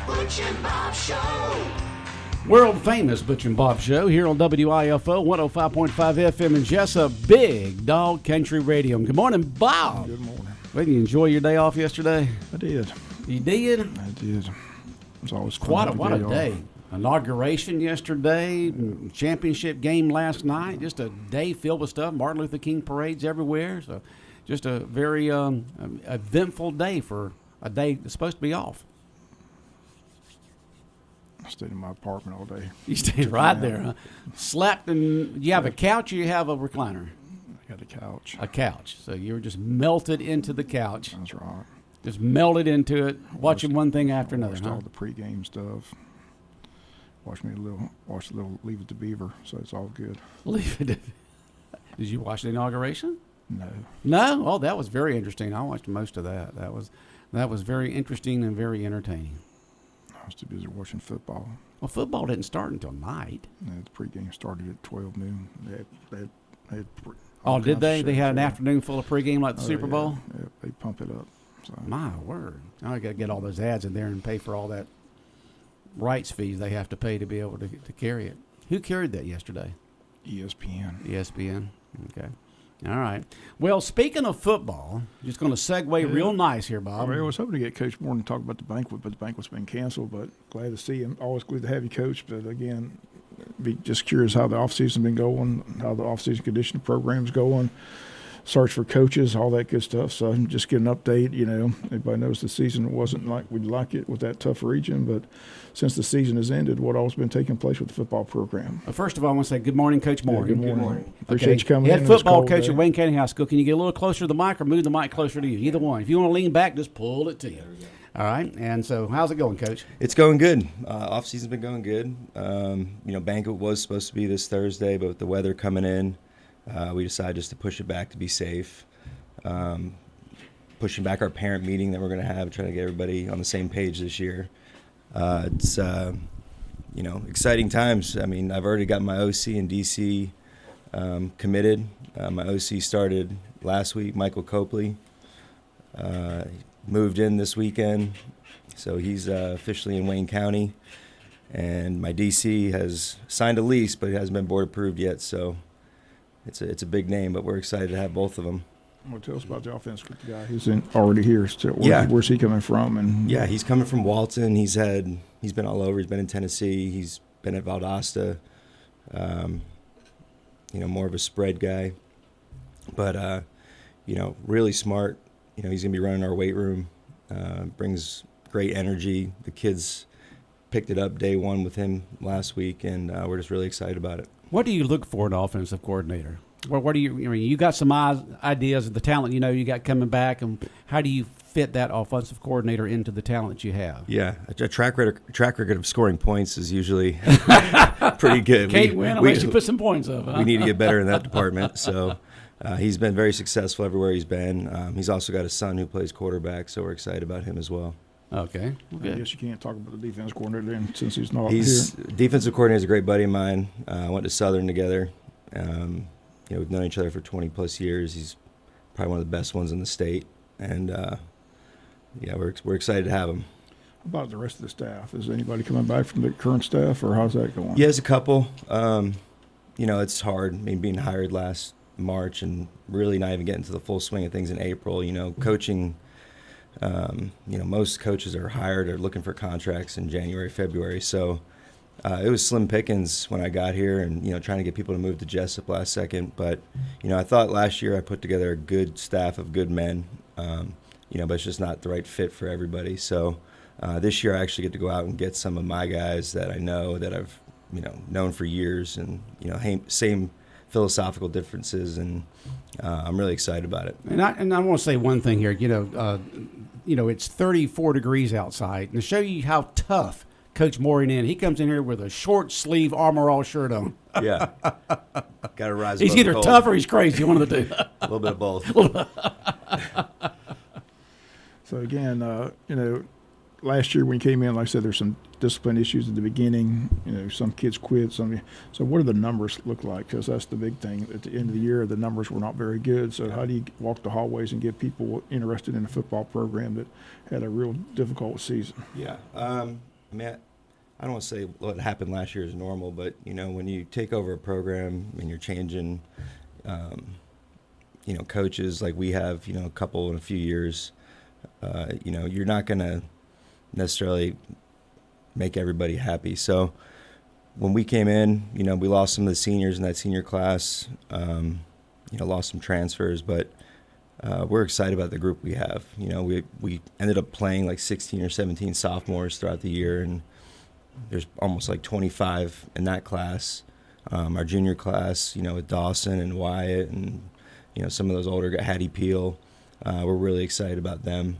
Butch and Bob Show. World famous Butch and Bob Show here on WIFO 105.5 FM in Jesup, Big Dog Country Radio. Good morning, Bob. Good morning. Well, did you enjoy your day off yesterday? I did. You did? I did. It was always fun. What a day. Inauguration yesterday, championship game last night, just a day filled with stuff. Martin Luther King parades everywhere. So just a very eventful day for a day that's supposed to be off. I stayed in my apartment all day. You stayed right there, huh? Slept, and you have a couch or you have a recliner? I got a couch. A couch. So you were just melted into the couch. That's right. Just melted into it, watching one thing after another. Watched all the pregame stuff. Watched a little Leave It to Beaver, so it's all good. Leave it. Did you watch the inauguration? No. No? Oh, that was very interesting. I watched most of that. That was very interesting and very entertaining. I was too busy watching football. Well, football didn't start until night. Yeah, the pregame started at 12 noon. They had Oh, did they? They had an yeah. afternoon full of pregame like the Super Bowl? Yeah, they pump it up. So. My word. Now I got to get all those ads in there and pay for all that rights fees they have to pay to be able to carry it. Who carried that yesterday? ESPN. ESPN. Okay. All right. Well, speaking of football, just going to segue real nice here, Bob. I was hoping to get Coach Mohring to talk about the banquet, but the banquet's been canceled. But glad to see him. Always glad to have you, Coach. But again, be just curious how the offseason been going, how the offseason conditioning program's going, search for coaches, all that good stuff. So just get an update. You know, everybody knows the season wasn't like we'd like it with that tough region, but since the season has ended, what all's been taking place with the football program? First of all, I want to say good morning, Coach Mohring. Good morning. Appreciate you coming Head in. football coach at Wayne County High School. Can you get a little closer to the mic or move the mic closer to you? Either one. If you want to lean back, just pull it to you. All right. And so how's it going, Coach? It's going good. Off-season's been going good. Banquet was supposed to be this Thursday, but with the weather coming in, we decided just to push it back to be safe. Pushing back our parent meeting that we're going to have, trying to get everybody on the same page this year. It's exciting times. I mean, I've already got my OC and DC committed. My OC started last week, Michael Copley. Moved in this weekend, so he's officially in Wayne County. And my DC has signed a lease, but it hasn't been board approved yet, so it's a big name, but we're excited to have both of them. Well, tell us about the offense with the guy who's already here. So where's he coming from? And yeah, he's coming from Walton. He's been all over. He's been in Tennessee. He's been at Valdosta. More of a spread guy, but really smart. He's gonna be running our weight room. Brings great energy. The kids picked it up day one with him last week, and we're just really excited about it. What do you look for in an offensive coordinator? What do you got some ideas of the talent you got coming back, and how do you fit that offensive coordinator into the talent that you have? Yeah, a track record of scoring points is usually pretty good. Can't win unless you put some points up. Huh? We need to get better in that department. So he's been very successful everywhere he's been. He's also got a son who plays quarterback, so we're excited about him as well. Okay. I guess you can't talk about the defense coordinator then, since he's not here. Defensive coordinator is a great buddy of mine. Went to Southern together. We've known each other for 20-plus years. He's probably one of the best ones in the state. And, we're excited to have him. How about the rest of the staff? Is anybody coming back from the current staff, or how's that going? Yeah, there's a couple. It's hard. I mean, being hired last March and really not even getting to the full swing of things in April. Coaching, most coaches are hired or looking for contracts in January, February. So it was slim pickings when I got here and, trying to get people to move to Jesup last second. But, I thought last year I put together a good staff of good men, but it's just not the right fit for everybody. So this year I actually get to go out and get some of my guys that I know that I've, known for years and, same philosophical differences. And I'm really excited about it. And I want to say one thing here. It's 34 degrees outside. And to show you how tough Coach Mohring in, he comes in here with a short sleeve Armor All shirt on. Yeah. Got to rise He's above either the cold. tough or he's crazy, one of the two. A little bit of both. So, again, last year when you came in, like I said, there's some discipline issues at the beginning. Some kids quit. So what do the numbers look like? Because that's the big thing. At the end of the year, the numbers were not very good. So how do you walk the hallways and get people interested in a football program that had a real difficult season? Yeah. I mean, I don't want to say what happened last year is normal, but, you know, when you take over a program and you're changing, you know, coaches like we have, you know, a couple in a few years, you know, you're not going to necessarily make everybody happy. So when we came in, you know, we lost some of the seniors in that senior class, you know, lost some transfers, but we're excited about the group we have. You know, we ended up playing like 16 or 17 sophomores throughout the year, and there's almost like 25 in that class. Our junior class, you know, with Dawson and Wyatt and, you know, some of those older guys, Hattie Peel, we're really excited about them.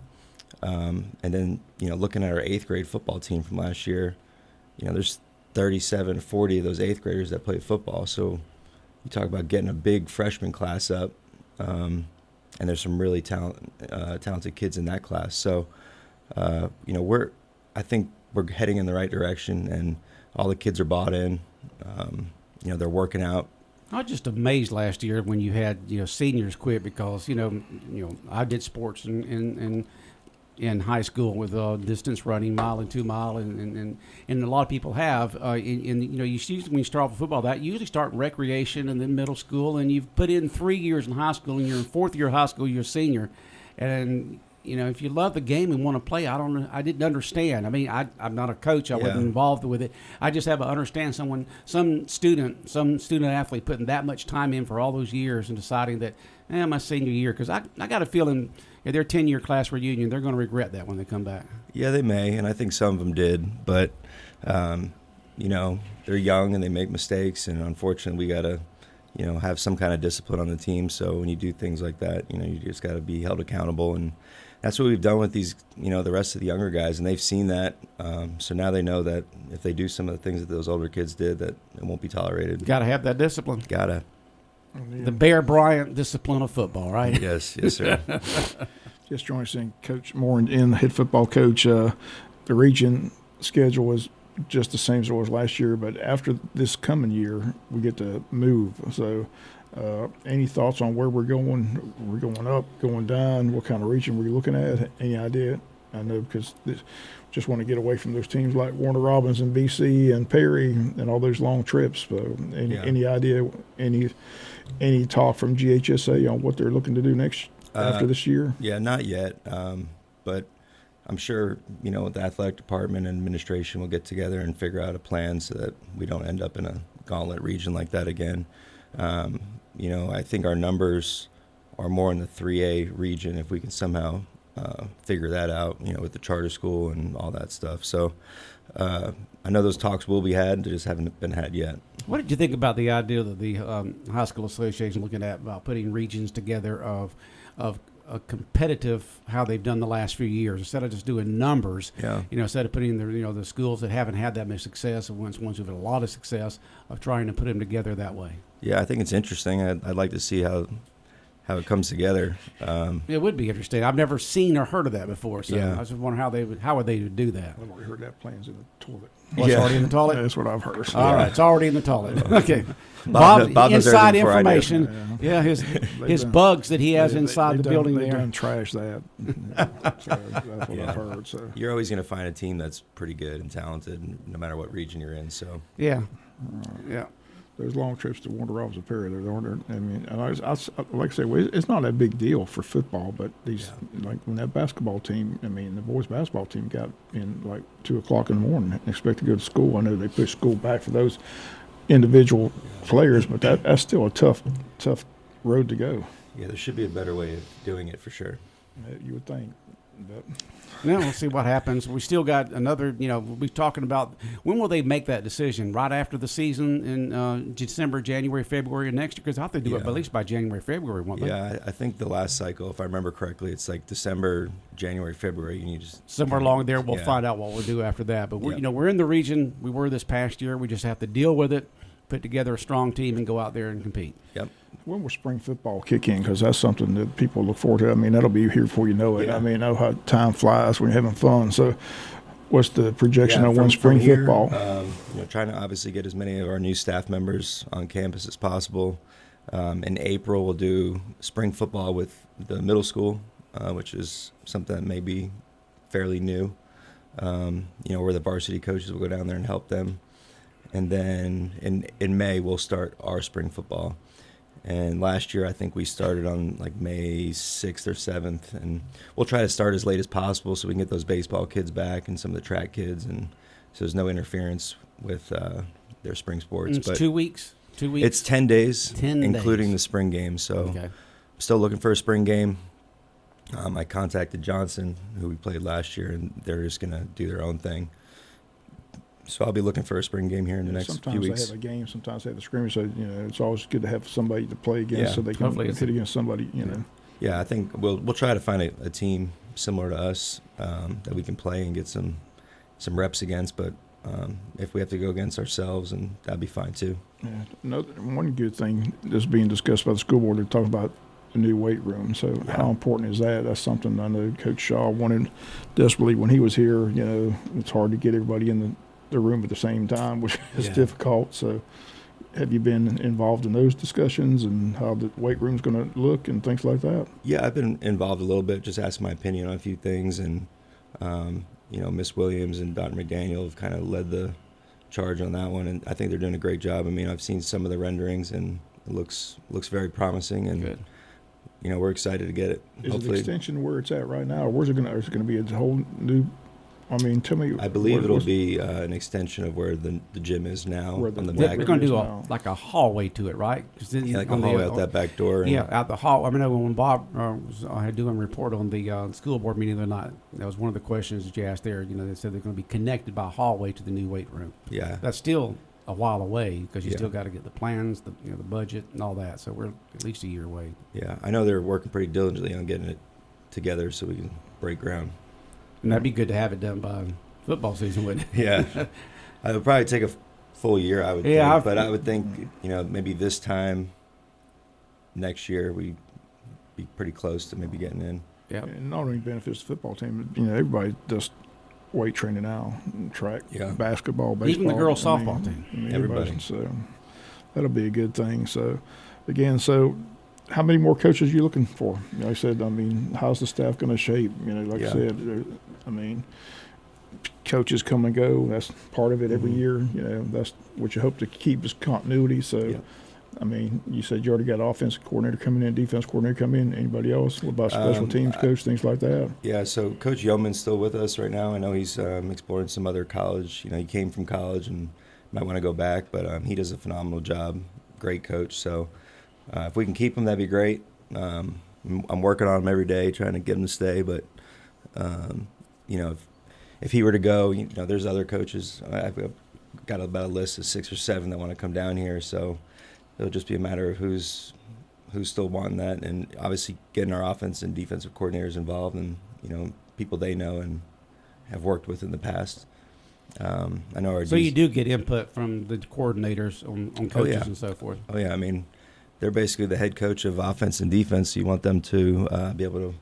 And then, you know, looking at our 8th grade football team from last year, you know, there's 37, 40 of those 8th graders that play football. So you talk about getting a big freshman class up, and there's some really talented kids in that class. So, you know, I think we're heading in the right direction, and all the kids are bought in. You know, they're working out. I was just amazed last year when you had, you know, seniors quit because, you know, I did sports in high school with distance running, mile and 2 mile, and a lot of people have. You know, you usually, when you start off with football, that you usually start in recreation and then middle school, and you've put in 3 years in high school, and you're in 4th year of high school, you're a senior, and you know, if you love the game and want to play, I didn't understand. I mean, I'm not a coach. I wasn't involved with it. I just have to understand some student athlete putting that much time in for all those years and deciding that, my senior year, because I got a feeling their 10-year class reunion, they're going to regret that when they come back. Yeah, they may, and I think some of them did, but, you know, they're young and they make mistakes, and unfortunately we got to, you know, have some kind of discipline on the team. So when you do things like that, you know, you just got to be held accountable, and that's what we've done with these, you know, the rest of the younger guys, and they've seen that. So now they know that if they do some of the things that those older kids did, that it won't be tolerated. Got to have that discipline. Got to. The Bear Bryant discipline of football, right? Yes, sir. Just joining us in Coach Mohring, in the head football coach. The region schedule was just the same as it was last year, but after this coming year, we get to move. So any thoughts on where we're going? We're going up, going down? What kind of region we're looking at? Any idea? I know because just want to get away from those teams like Warner Robins and BC and Perry and all those long trips. So any idea, any talk from GHSA on what they're looking to do next after this year? Yeah, not yet. But I'm sure, you know, the athletic department and administration will get together and figure out a plan so that we don't end up in a gauntlet region like that again. You know, I think our numbers are more in the 3A region if we can somehow figure that out, you know, with the charter school and all that stuff. So I know those talks will be had, they just haven't been had yet. What did you think about the idea that the high school association looking at about putting regions together of a competitive, how they've done the last few years, instead of just doing numbers? Yeah. You know, instead of putting the schools that haven't had that much success, and ones who've had a lot of success, of trying to put them together that way. Yeah, I think it's interesting. I'd like to see how it comes together. It would be interesting. I've never seen or heard of that before, so Yeah. I was just wondering how would they do that? I've already heard that plan's in the toilet. What's already in the toilet? That's what I've heard. All right, it's already in the toilet. Okay. Bob knows inside everything before I do. information. Yeah, his bugs that he has inside the building They there. done trash that. So that's what I've heard. So You're always going to find a team that's pretty good and talented, no matter what region you're in. So Yeah. those long trips to Warner Robins and Perry, they're ordered. I mean, and I like I say, well, it's not a big deal for football, but these like when that basketball team, I mean, the boys basketball team got in like 2:00 in the morning and expect to go to school. I know they push school back for those individual players, but that's still a tough road to go. yeah, there should be a better way of doing it for sure. You would think. But Now we'll see what happens. We still got another, we'll be talking about when will they make that decision? Right after the season in December, January, February of next year? Because I have to do it at least by January, February, won't they? Yeah, I think the last cycle, if I remember correctly, it's like December, January, February. You just Somewhere along there, we'll find out what we'll do after that. But we're in the region we were this past year. We just have to deal with it, put together a strong team, and go out there and compete. Yep. when will spring football kick in? Because that's something that people look forward to. I mean, that'll be here before you know it. Yeah. I mean, I know how time flies when you're having fun. So what's the projection on when from spring here, football? Trying to obviously get as many of our new staff members on campus as possible. In April, we'll do spring football with the middle school, which is something that may be fairly new. where the varsity coaches will go down there and help them. And then in May, we'll start our spring football. And last year, I think we started on like May 6th or 7th. And we'll try to start as late as possible so we can get those baseball kids back and some of the track kids. And so there's no interference with their spring sports. It's but 2 weeks? 2 weeks? It's 10 days, 10 including days. the spring game. So Okay. I'm still looking for a spring game. I contacted Johnson, who we played last year, and they're just going to do their own thing. So I'll be looking for a spring game here in the next few weeks. Sometimes they have a game, sometimes they have a scrimmage. So, it's always good to have somebody to play against so they can Hopefully hit against somebody, Yeah, I think we'll try to find a team similar to us that we can play and get some reps against. But if we have to go against ourselves, and that'd be fine too. Yeah. One good thing that's being discussed by the school board, they're talking about a new weight room. So how important is that? That's something I know Coach Shaw wanted desperately when he was here. It's hard to get everybody in the room at the same time, which is difficult. So have you been involved in those discussions and how the weight room's going to look and things like that? Yeah, I've been involved a little bit, just asking my opinion on a few things. And, Miss Williams and Dr. McDaniel have kind of led the charge on that one. And I think they're doing a great job. I mean, I've seen some of the renderings, and it looks very promising. And, Good. We're excited to get it. Is Hopefully. it extension where it's at right now? Or where's it going to, is it going to be a whole new, tell me. I believe it'll be an extension of where the gym is now Where on the the- back. We're going to do now. like a hallway to it, right? 'Cause then Like a on the- hallway out that back door. And out the hall. I mean, when Bob I had doing a report on the school board meeting the other night, that was one of the questions that you asked there. They said they're going to be connected by a hallway to the new weight room. Yeah. That's still a while away because you Yeah. still got to get the plans, the budget, and all that. So we're at least a year away. Yeah. I know they're working pretty diligently on getting it together so we can break ground. And that'd be good to have it done by football season, wouldn't it? Yeah. It would probably take a full year, I would Yeah, think. But I would think, maybe this time next year we'd be pretty close to maybe getting in. Yeah. And not only benefits the football team, but, everybody does weight training now, track, basketball, baseball. Even the girls' softball team. Everybody. So that'll be a good thing. So, again, how many more coaches are you looking for? Like I said, how's the staff going to shape? Like I said, coaches come and go. That's part of it every year. That's what you hope to keep is continuity. So, you said you already got offensive coordinator coming in, defense coordinator coming in. Anybody else? What about special teams coach, things like that? Yeah, so Coach Yeoman's still with us right now. I know he's exploring some other college. He came from college and might want to go back, but he does a phenomenal job. Great coach. So if we can keep him, that'd be great. I'm working on him every day, trying to get him to stay. But, if he were to go, there's other coaches. I've got about a list of 6 or 7 that want to come down here. So it'll just be a matter of who's still wanting that, and obviously getting our offense and defensive coordinators involved, and people they know and have worked with in the past. I know our. So you do get input from the coordinators on coaches and so forth. Oh yeah, they're basically the head coach of offense and defense. So you want them to be able to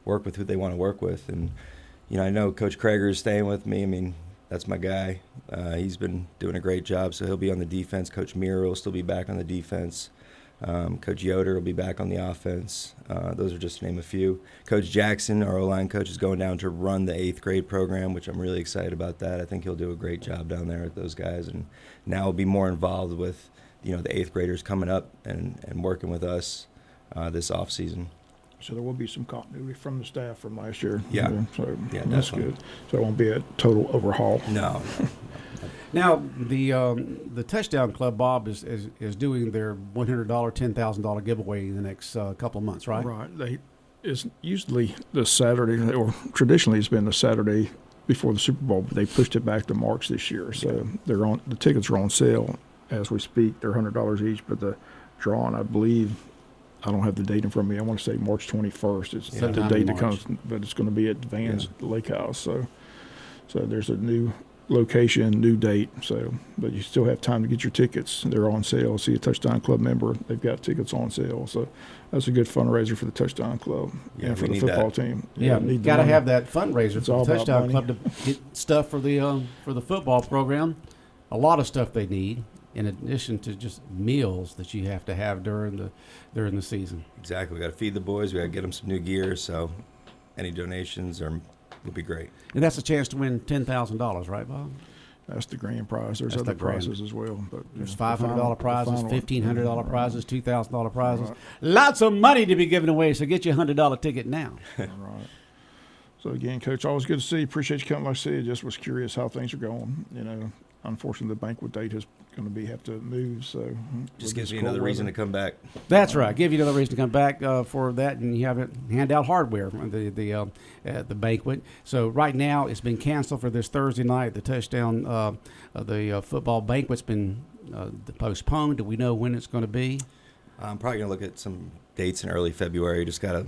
work with who they want to work with, and I know Coach Krager is staying with me. That's my guy. He's been doing a great job, so he'll be on the defense. Coach Mira will still be back on the defense. Coach Yoder will be back on the offense. Those are just to name a few. Coach Jackson, our O-line coach, is going down to run the 8th grade program, which I'm really excited about that. I think he'll do a great job down there with those guys, and now he'll be more involved with the 8th graders coming up and working with us this off season. So there will be some continuity from the staff from last year. Yeah. That's definitely. good. So it won't be a total overhaul. No. Now the touchdown club, Bob, is doing their $100, $10,000 giveaway in the next couple of months, right? Right. It's usually the Saturday, or traditionally it's been the Saturday before the Super Bowl, but they pushed it back to March this year. So the tickets are on sale as we speak. They're $100 each, but the drawing, I believe, I don't have the date in front of me. I want to say March 21st. It's the date that comes, but it's going to be at Vans Lake House. So there's a new location, new date. So, but you still have time to get your tickets. They're on sale. See a Touchdown Club member, they've got tickets on sale. So that's a good fundraiser for the Touchdown Club and for the football team. Yeah, got to have that fundraiser It's for all the about Touchdown money. Club to get stuff for the football program. A lot of stuff they need, in addition to just meals that you have to have during the season. Exactly. We got to feed the boys. We got to get them some new gear. So any donations are would be great. And that's a chance to win $10,000, right, Bob? That's the grand prize. There's That's other the grand. prizes as well. But There's the $500 prizes, final- $1,500 prizes, $2,000 prizes. Right. Lots of money to be given away, so get your $100 ticket now. All right. So again, Coach, always good to see you. Appreciate you coming. Like I said, just was curious how things are going. Unfortunately, the banquet date is going to have to move. So Just gives me another reason to come back. That's right. Give you another reason to come back for that, and you have it hand out hardware at the banquet. So right now it's been canceled for this Thursday night. The touchdown, the football banquet's been postponed. Do we know when it's going to be? I'm probably going to look at some dates in early February. Just got to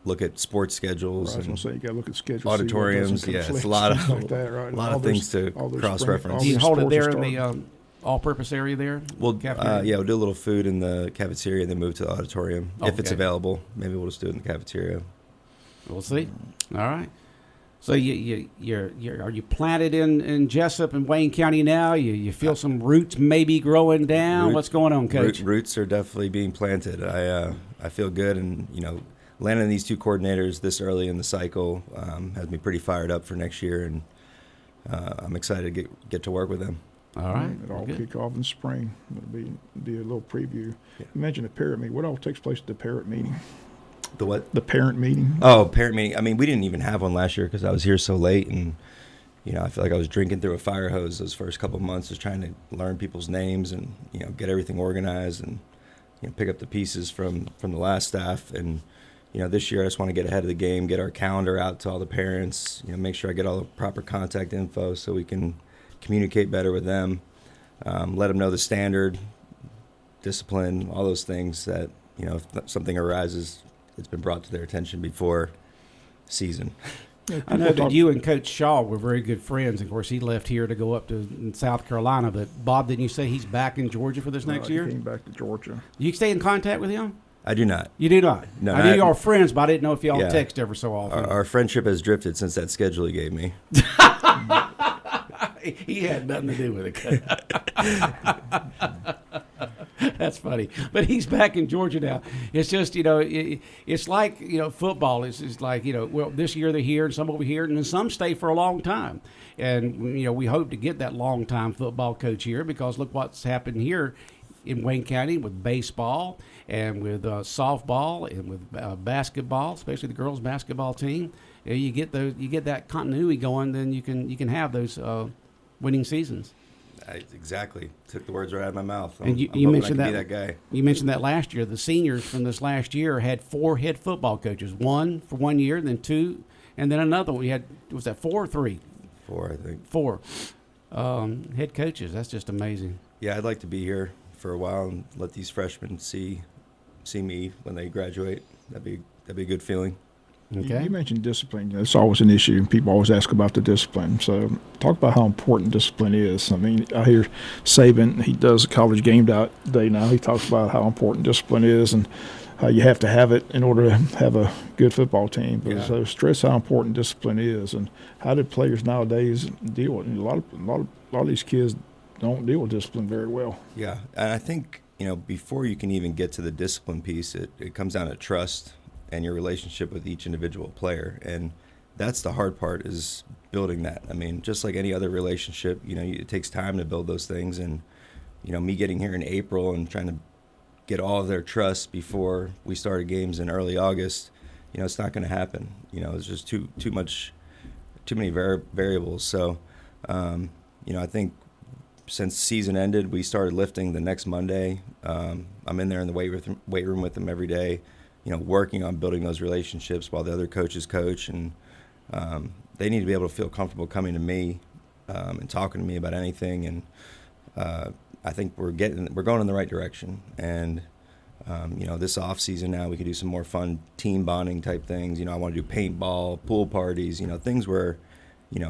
look at sports schedules. Right, I was and going to say, you got to look at schedules. auditoriums. Yeah, it's a lot of like that, right? a lot of things to cross-reference. Do you hold it there in the all-purpose area there? We'll Cafeteria? we'll do a little food in the cafeteria and then move to the auditorium if it's Okay. available. Maybe we'll just do it in the cafeteria. We'll see. All right. So are you planted in Jesup and Wayne County now? You feel some roots maybe growing down? What's going on, Coach? Roots are definitely being planted. I feel good, and landing these two coordinators this early in the cycle has me pretty fired up for next year, and I'm excited to get to work with them. All right. It all Good. kick off in spring. It'll be a little preview. Yeah. You mentioned the parent meeting. What all takes place at the parent meeting? The what? The parent meeting. Oh, parent meeting. I mean, we didn't even have one last year because I was here so late, and I feel like I was drinking through a fire hose those first couple of months, just trying to learn people's names and get everything organized and pick up the pieces from the last staff. And this year I just want to get ahead of the game, get our calendar out to all the parents, make sure I get all the proper contact info so we can communicate better with them, let them know the standard, discipline, all those things that if something arises, it's been brought to their attention before season. Yeah, I know people that talk- you and Coach Shaw were very good friends. Of course, he left here to go up to South Carolina. But, Bob, didn't you say he's back in Georgia for this next he year? came back to Georgia. You stay in contact with him? I do not. You do not? No, I knew I- y'all were friends, but I didn't know if y'all Yeah. text ever so often. Our friendship has drifted since that schedule he gave me. He had nothing to do with it. That's funny. But he's back in Georgia now. It's just, it's like, football. It's like, well, this year they're here and some over here, and then some stay for a long time. And, we hope to get that long-time football coach here because look what's happened here in Wayne County with baseball and with softball and with basketball, especially the girls' basketball team. You get that continuity going, then you can have those winning seasons. Exactly. Took the words right out of my mouth. And you I'm hoping mentioned I can that- be that guy. You mentioned that last year. The seniors from this last year had 4 head football coaches. One for 1 year, then 2, and then another one. We had, was that 4 or 3? 4, I think. 4 head coaches. That's just amazing. Yeah, I'd like to be here for a while and let these freshmen see me when they graduate. That'd be a good feeling. Okay. You mentioned discipline. It's always an issue. People always ask about the discipline. So talk about how important discipline is. I mean, I hear Saban, he does college game day now. He talks about how important discipline is and how you have to have it in order to have a good football team. But Yeah. so stress how important discipline is and how do players nowadays deal with it. A lot of these kids don't deal with discipline very well. Yeah, and I think, before you can even get to the discipline piece, it comes down to trust and your relationship with each individual player. And that's the hard part, is building that. I mean, just like any other relationship, it takes time to build those things. And, me getting here in April and trying to get all of their trust before we started games in early August, it's not going to happen. It's just too many variables. So, I think since season ended, we started lifting the next Monday. I'm in there in the weight room with them every day, working on building those relationships while the other coaches coach. And they need to be able to feel comfortable coming to me and talking to me about anything. And I think we're going in the right direction. And this off season now we could do some more fun team bonding type things. I want to do paintball, pool parties, things where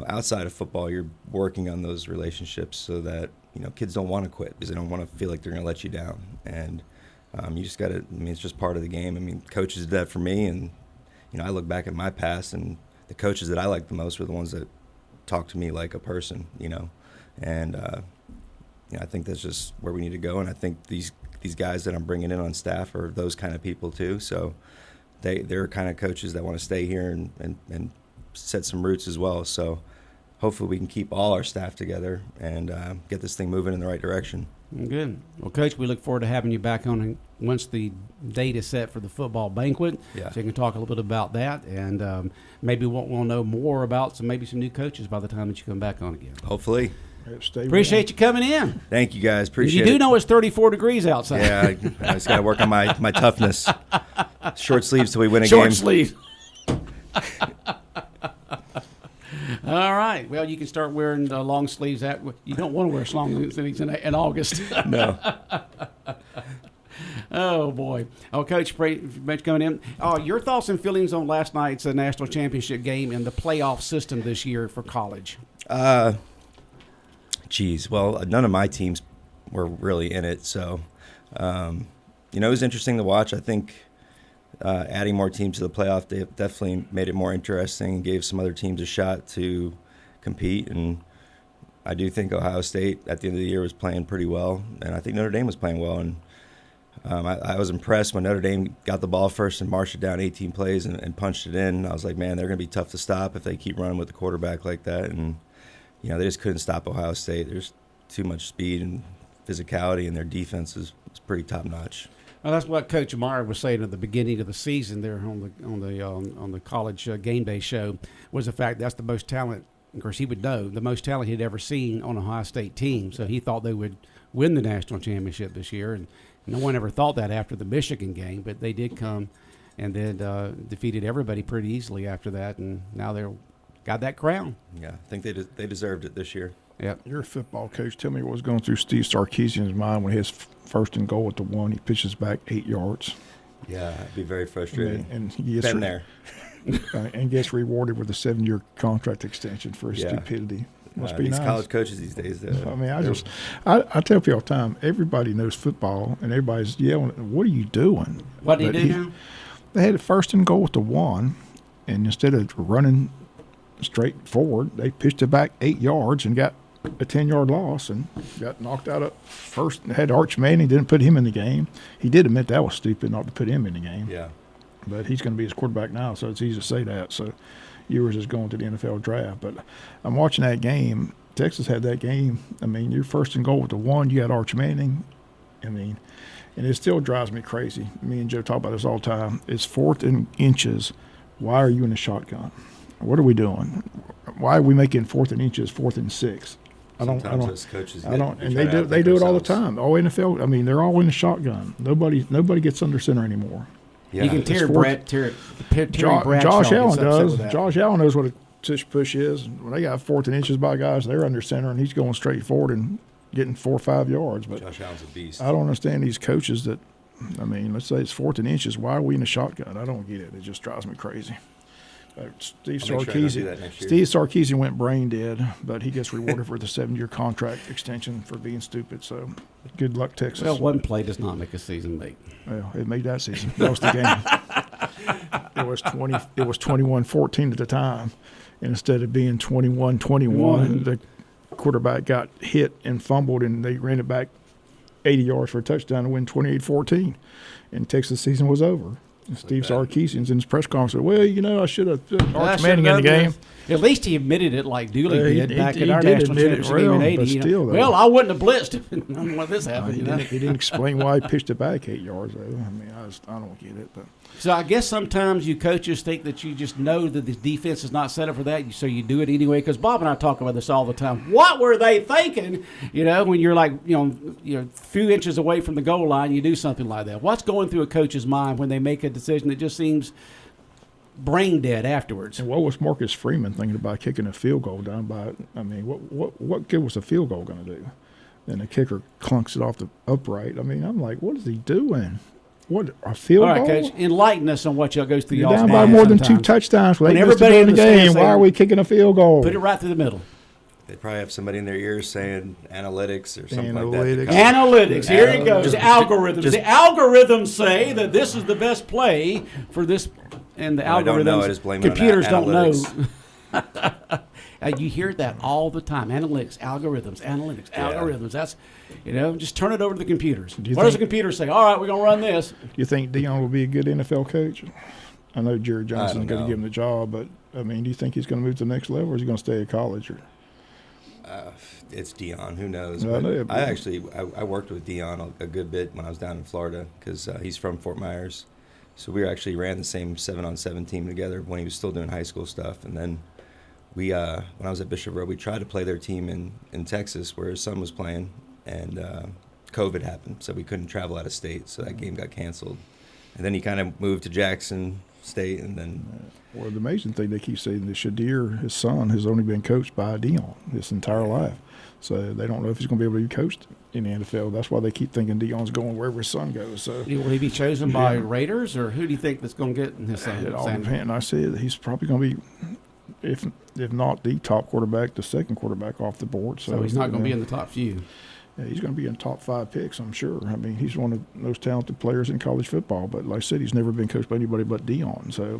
outside of football, you're working on those relationships so that, kids don't want to quit because they don't want to feel like they're going to let you down. And you just got to, it's just part of the game. I mean, coaches did that for me. And, I look back at my past, and the coaches that I liked the most were the ones that talked to me like a person, And, I think that's just where we need to go. And I think these guys that I'm bringing in on staff are those kind of people too. So they're kind of coaches that want to stay here and set some roots as well. So hopefully we can keep all our staff together and get this thing moving in the right direction. Good. Well, Coach, we look forward to having you back on once the date is set for the football banquet. Yeah. So you can talk a little bit about that, and maybe we'll know more about some new coaches by the time that you come back on again. Hopefully. Appreciate you coming in. Thank you, guys. Appreciate it. You do know it's 34 degrees outside. Yeah, I just got to work on my toughness. Short sleeves till we win a Short game. sleeves. All right. Well, you can start wearing long sleeves. You don't want to wear long sleeves in August. No. Oh, boy. Oh, Coach, thanks for coming in. Your thoughts and feelings on last night's national championship game and the playoff system this year for college? Geez. Well, none of my teams were really in it. So, it was interesting to watch. I think adding more teams to the playoff, they definitely made it more interesting and gave some other teams a shot to compete. And I do think Ohio State at the end of the year was playing pretty well, and I think Notre Dame was playing well. And I was impressed when Notre Dame got the ball first and marched it down 18 plays and punched it in. I was like, man, they're going to be tough to stop if they keep running with the quarterback like that. And they just couldn't stop Ohio State. There's too much speed and physicality, and their defense is pretty top notch. Well, that's what Coach Meyer was saying at the beginning of the season there on the college game day show, was the fact that's the most talent. Of course, he would know the most talent he'd ever seen on an Ohio State team. So he thought they would win the national championship this year, and no one ever thought that after the Michigan game. But they did come and then defeated everybody pretty easily after that, and now they're got that crown. Yeah, I think they deserved it this year. Yep. You're a football coach. Tell me what was going through Steve Sarkisian's mind when his first and goal at the 1, he pitches back 8 yards. Yeah, I'd be very frustrated. And he gets Been there. and gets rewarded with a 7-year contract extension for his stupidity. Must be these nice. college coaches these days. I mean, I tell people all the time, everybody knows football, and everybody's yelling, "What are you doing?" What did he do now? They had a first and goal at the 1, and instead of running straight forward, they pitched it back 8 yards and got a 10-yard loss and got knocked out at first. Had Arch Manning, didn't put him in the game. He did admit that was stupid not to put him in the game. Yeah. But he's going to be his quarterback now, so it's easy to say that. So Ewers is going to the NFL draft. But I'm watching that game. Texas had that game. I mean, you're first and goal with the 1. You got Arch Manning. I mean, and it still drives me crazy. Me and Joe talk about this all the time. It's 4th and inches. Why are you in a shotgun? What are we doing? Why are we making 4th and inches, 4th and 6? Sometimes those coaches and they do it all the time. All NFL. I mean, they're all in the shotgun. Nobody gets under center anymore. Yeah. You can tear Bradshaw. Josh Allen does. Josh Allen knows what a tush push is. When they got 4th and inches by guys, they're under center, and he's going straight forward and getting 4 or 5 yards. But Josh Allen's a beast. I don't understand these coaches that. I mean, let's say it's 4th and inches. Why are we in a shotgun? I don't get it. It just drives me crazy. Steve Sarkisian went brain dead, but he gets rewarded for the 7-year contract extension for being stupid. So, good luck, Texas. Well, one play does not make a season, mate. Well, it made that season. That was the game. It was 21-14 at the time, and instead of being 21-21, the quarterback got hit and fumbled, and they ran it back 80 yards for a touchdown to win 28-14, and Texas season was over. Steve Sarkisian's in his press conference said, well, I should have put Arch Manning in the game. At least he admitted it like Dooley did back in our national championship game in 80. Still, well, I wouldn't have blitzed if none of this happened. He didn't explain why he pitched it back 8 yards. I mean, I don't get it. But So I guess sometimes you coaches think that you just know that the defense is not set up for that, so you do it anyway. Because Bob and I talk about this all the time. What were they thinking? When you're like, a few inches away from the goal line, you do something like that. What's going through a coach's mind when they make a decision that just seems brain dead afterwards? And what was Marcus Freeman thinking about kicking a field goal down by? I mean, what good was a field goal going to do? And the kicker clunks it off the upright. I mean, I'm like, what is he doing? What, a field goal? All right, Coach, enlighten us on what y'all goes through. You're down by more than 2 touchdowns. When everybody in the game, why are we kicking a field goal? Put it right through the middle. They probably have somebody in their ears saying analytics or something like that. Analytics. Here it goes. Algorithms. The algorithms say that this is the best play for this, and the algorithms. I don't know. I just blame it on computers don't know. analytics. You hear that all the time. Analytics, algorithms. Yeah. That's, just turn it over to the computers. What does the computer say? All right, we're going to run this. You think Deion will be a good NFL coach? I know Jerry Johnson's don't going to know. give him the job, but I mean, do you think he's going to move to the next level, or is he going to stay at college? Or It's Dion. Who knows? I know, but- I worked with Dion a good bit when I was down in Florida because he's from Fort Myers. So we actually ran the same 7-on-7 team together when he was still doing high school stuff. And then we, when I was at Bishop Road, we tried to play their team in Texas where his son was playing, and COVID happened, so we couldn't travel out of state. So that game got canceled. And then he kind of moved to Jackson State, and then. Well, the amazing thing they keep saying that Shadir, his son, has only been coached by Dion his entire life. So they don't know if he's going to be able to be coached in the NFL. That's why they keep thinking Dion's going wherever his son goes. So Will he be chosen by Raiders, or who do you think that's going to get in his son? it all depends. And I said he's probably going to be, if not the top quarterback, the second quarterback off the board. So he's not going to be in the top few. Yeah, he's going to be in top 5 picks, I'm sure. I mean, he's one of the most talented players in college football. But like I said, he's never been coached by anybody but Dion. So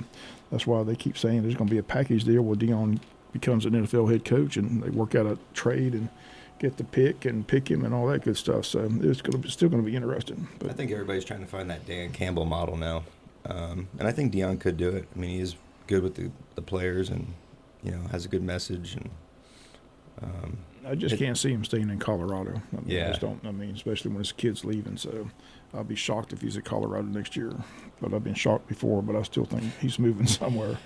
that's why they keep saying there's going to be a package deal where Dion becomes an NFL head coach, and they work out a trade and get the pick and pick him and all that good stuff. So it's still going to be interesting. But I think everybody's trying to find that Dan Campbell model now, and I think Dion could do it. I mean, he is good with the players, and has a good message. And I just can't see him staying in Colorado. I Yeah. just don't. I mean, especially when his kid's leaving. So I'll be shocked if he's at Colorado next year. But I've been shocked before. But I still think he's moving somewhere.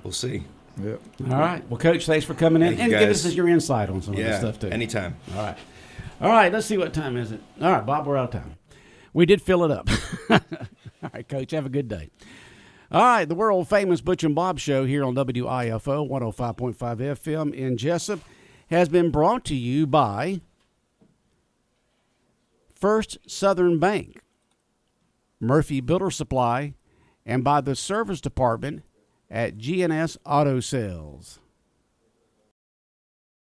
we'll see. Yeah. All right. Well, Coach, thanks for coming in Thank you, and give guys. us your insight on some of this stuff, too. Anytime. All right. All right. Let's see what time is it. All right, Bob, we're out of time. We did fill it up. All right, Coach, have a good day. All right, the world-famous Butch and Bob Show here on WIFO 105.5 FM in Jesup has been brought to you by First Southern Bank, Murphy Builder Supply, and by the Service Department at GNS Auto Sales.